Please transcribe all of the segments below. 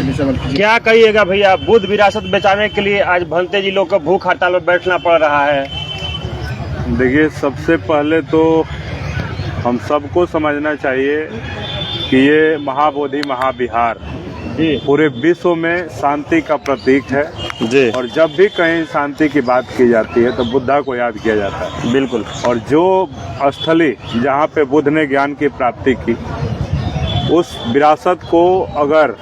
क्या कहिएगा भैया, बुद्ध विरासत बचाने के लिए आज भंते जी लोग को भूख हड़ताल में बैठना पड़ रहा है। देखिए, सबसे पहले तो हम सबको समझना चाहिए कि ये महाबोधि महाविहार पूरे विश्व में शांति का प्रतीक है जी। और जब भी कहीं शांति की बात की जाती है तो बुद्धा को याद किया जाता है। बिल्कुल। और जो स्थली जहाँ पे बुद्ध ने ज्ञान की प्राप्ति की, उस विरासत को अगर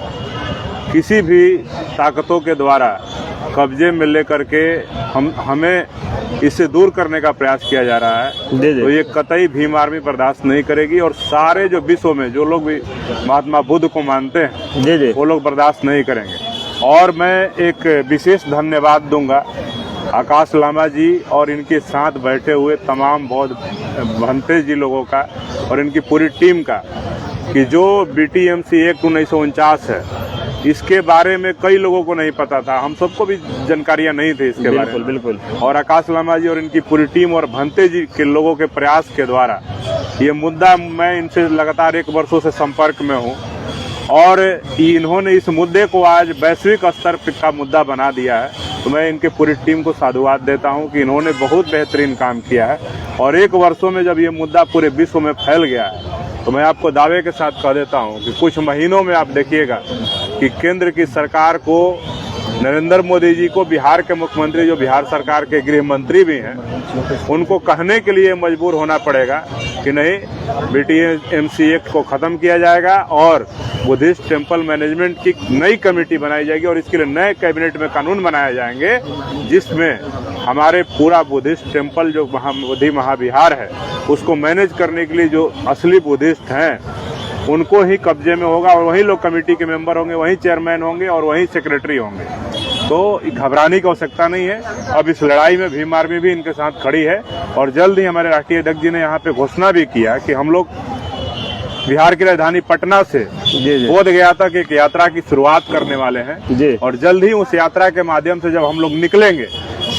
किसी भी ताकतों के द्वारा कब्जे में लेकर के हमें इससे दूर करने का प्रयास किया जा रहा है, तो ये कतई भीम आर्मी बर्दाश्त नहीं करेगी। और सारे जो विश्व में जो लोग भी महात्मा बुद्ध को मानते हैं वो लोग बर्दाश्त नहीं करेंगे। और मैं एक विशेष धन्यवाद दूंगा आकाश लामा जी और इनके साथ बैठे हुए तमाम बौद्ध भंते जी लोगों का और इनकी पूरी टीम का, कि जो BTMC एक्ट 1949 है, इसके बारे में कई लोगों को नहीं पता था, हम सबको भी जानकारियां नहीं थी इसके बारे में। बिल्कुल। और आकाश लामा जी और इनकी पूरी टीम और भंते जी के लोगों के प्रयास के द्वारा ये मुद्दा, मैं इनसे लगातार 1 वर्षों से संपर्क में हूँ और इन्होंने इस मुद्दे को आज वैश्विक स्तर का मुद्दा बना दिया है। तो मैं इनके पूरी टीम को साधुवाद देता हूं कि इन्होंने बहुत बेहतरीन काम किया है। और 1 वर्षों में जब ये मुद्दा पूरे विश्व में फैल गया है, तो मैं आपको दावे के साथ कह देता हूं कि कुछ महीनों में आप देखिएगा कि केंद्र की सरकार को, नरेंद्र मोदी जी को, बिहार के मुख्यमंत्री जो बिहार सरकार के गृह मंत्री भी हैं, उनको कहने के लिए मजबूर होना पड़ेगा कि नहीं, BTMC एक्ट को ख़त्म किया जाएगा और बुद्धिस्ट टेम्पल मैनेजमेंट की नई कमेटी बनाई जाएगी और इसके लिए नए कैबिनेट में कानून बनाए जाएंगे, जिसमें हमारे पूरा बुद्धिस्ट टेम्पल जो बोधि महाविहार है उसको मैनेज करने के लिए जो असली बुद्धिस्ट हैं उनको ही कब्जे में होगा और वही लोग कमेटी के मेंबर होंगे, वही चेयरमैन होंगे और वही सेक्रेटरी होंगे। तो घबराने की आवश्यकता नहीं है। अब इस लड़ाई में भीम आर्मी भी इनके साथ खड़ी है और जल्द ही हमारे राष्ट्रीय अध्यक्ष जी ने यहाँ पे घोषणा भी किया कि हम लोग बिहार की राजधानी पटना से बोध गया तक एक यात्रा की शुरुआत करने वाले हैं और जल्द ही उस यात्रा के माध्यम से जब हम लोग निकलेंगे,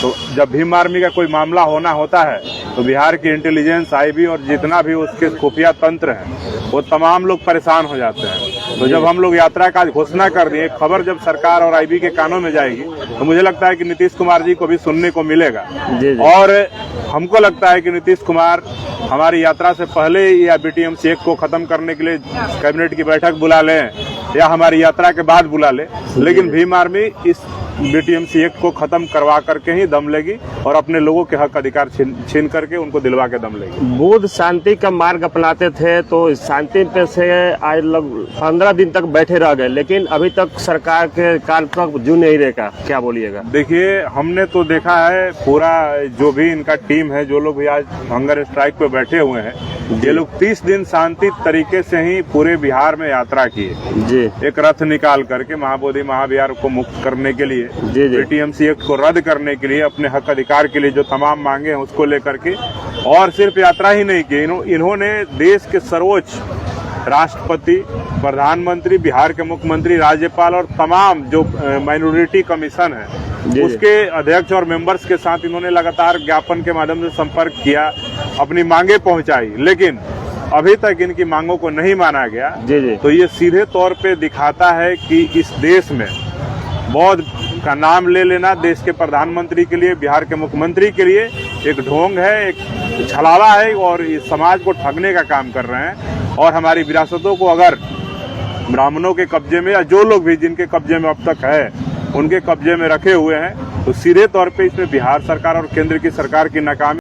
तो जब भीम आर्मी का कोई मामला होना होता है तो बिहार की इंटेलिजेंस, IB और जितना भी उसके खुफिया तंत्र हैं वो तमाम लोग परेशान हो जाते हैं। तो जब हम लोग यात्रा का घोषणा कर दिए, खबर जब सरकार और IB के कानों में जाएगी तो मुझे लगता है कि नीतीश कुमार जी को भी सुनने को मिलेगा। और हमको लगता है कि नीतीश कुमार हमारी यात्रा से पहले या BTMC एक्ट को खत्म करने के लिए कैबिनेट की बैठक बुला लें या हमारी यात्रा के बाद बुला ले, लेकिन भीम आर्मी इस BTMC एक्ट को खत्म करवा करके ही दम लेगी और अपने लोगों के हक अधिकार छीन करके उनको दिलवा के दम लेगी। बुद्ध शांति का मार्ग अपनाते थे, तो शांति पे से आज 15 दिन तक बैठे रह गए, लेकिन अभी तक सरकार के कान तक जू नहीं रेखा। क्या बोलिएगा? देखिए, हमने तो देखा है पूरा जो भी इनका टीम है, जो लोग भी आज हंगर स्ट्राइक पे बैठे हुए हैं, ये लोग 30 दिन शांति तरीके से ही पूरे बिहार में यात्रा किए, एक रथ निकाल करके महाबोधि महाविहार को मुक्त करने के लिए, BTMC एक्ट को रद्द करने के लिए, अपने हक अधिकार के लिए जो तमाम मांगे हैं उसको लेकर के। और सिर्फ यात्रा ही नहीं की, इन्होंने देश के सर्वोच्च राष्ट्रपति, प्रधानमंत्री, बिहार के मुख्यमंत्री, राज्यपाल और तमाम जो माइनॉरिटी कमीशन है उसके अध्यक्ष और मेंबर्स के साथ इन्होंने लगातार ज्ञापन के माध्यम से संपर्क किया, अपनी मांगे पहुंचाई, लेकिन अभी तक इनकी मांगों को नहीं माना गया। तो ये सीधे तौर पे दिखाता है कि इस देश में बौद्ध का नाम ले लेना देश के प्रधानमंत्री के लिए, बिहार के मुख्यमंत्री के लिए एक ढोंग है, एक छलावा है और इस समाज को ठगने का काम कर रहे हैं। और हमारी विरासतों को अगर ब्राह्मणों के कब्जे में या जो लोग भी जिनके कब्जे में अब तक है उनके कब्जे में रखे हुए हैं, तो सीधे तौर पे इसमें बिहार सरकार और केंद्र की सरकार की नाकामी